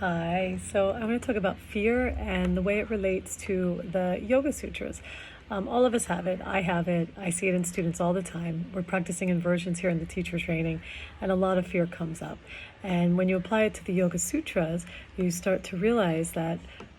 Hi, so I want to talk about fear and the way it relates to the Yoga Sutras. All of us have it. I have it. I see it in students all the time. We're practicing inversions here in the teacher training, and a lot of fear comes up. And when you apply it to the Yoga Sutras, you start to realize that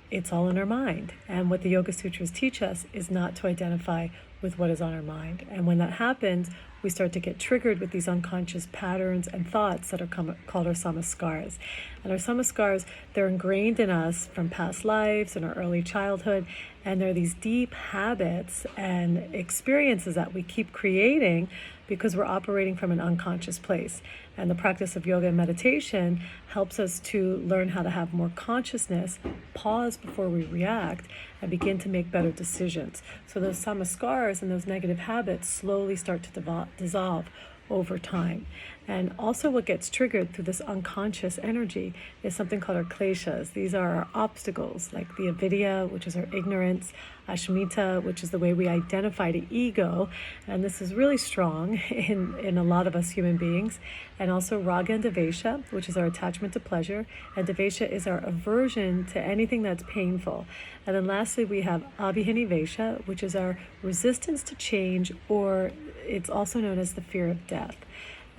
it's all in our mind. And what the Yoga Sutras teach us is not to identify with what is on our mind. And when that happens, we start to get triggered with these unconscious patterns and thoughts that are called our samaskars. And our samaskars, they're ingrained in us from past lives and our early childhood. And they're these deep habits and experiences that we keep creating because we're operating from an unconscious place. And the practice of yoga and meditation helps us to learn how to have more consciousness, pause before we react, and begin to make better decisions. So those samaskars and those negative habits slowly start to dissolve over time. And also what gets triggered through this unconscious energy is something called our kleshas. These are our obstacles, like the avidya, which is our ignorance, ashmita, which is the way we identify the ego, and this is really strong in a lot of us human beings, and also raga and devesha, which is our attachment to pleasure, and devesha is our aversion to anything that's painful. And then lastly, we have abhinivesha, which is our resistance to change, or it's also known as the fear of death.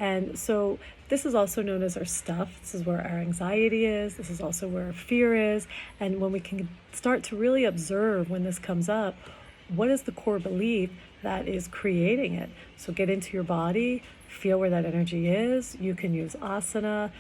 And so this is also known as our stuff. This is where our anxiety is. This is also where our fear is. And when we can start to really observe when this comes up, what is the core belief that is creating it? So get into your body, feel where that energy is. You can use asana,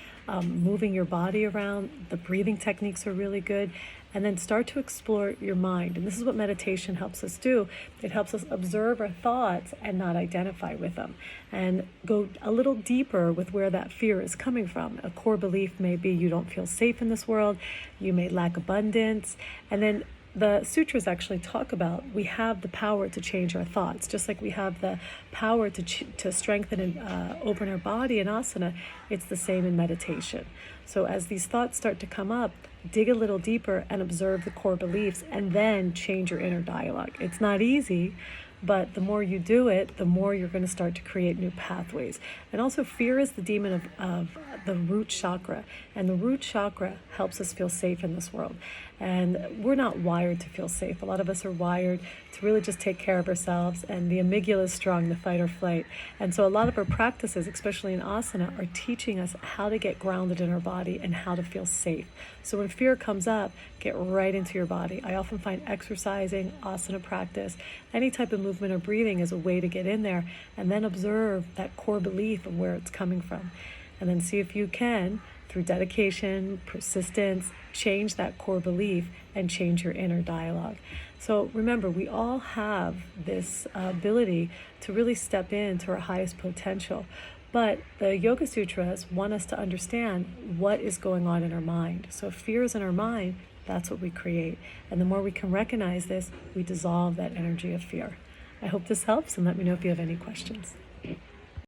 moving your body around. The breathing techniques are really good. And then start to explore your mind. And this is what meditation helps us do. It helps us observe our thoughts and not identify with them. And go a little deeper with where that fear is coming from. A core belief may be you don't feel safe in this world. You may lack abundance. And then the sutras actually talk about we have the power to change our thoughts, just like we have the power to strengthen and open our body in asana. It's the same in meditation. So as these thoughts start to come up, dig a little deeper and observe the core beliefs, and then change your inner dialogue. It's not easy, but the more you do it, the more you're going to start to create new pathways. And also, fear is the demon of the root chakra. And the root chakra helps us feel safe in this world. And we're not wired to feel safe. A lot of us are wired to really just take care of ourselves. And the amygdala is strong, the fight or flight. And so a lot of our practices, especially in asana, are teaching us how to get grounded in our body and how to feel safe. So when fear comes up, get right into your body. I often find exercising, asana practice, any type of movement or breathing is a way to get in there, and then observe that core belief of where it's coming from. And then see if you can, through dedication, persistence, change that core belief and change your inner dialogue. So remember, we all have this ability to really step into our highest potential. But the Yoga Sutras want us to understand what is going on in our mind. So if fear is in our mind, that's what we create. And the more we can recognize this, we dissolve that energy of fear. I hope this helps, and let me know if you have any questions.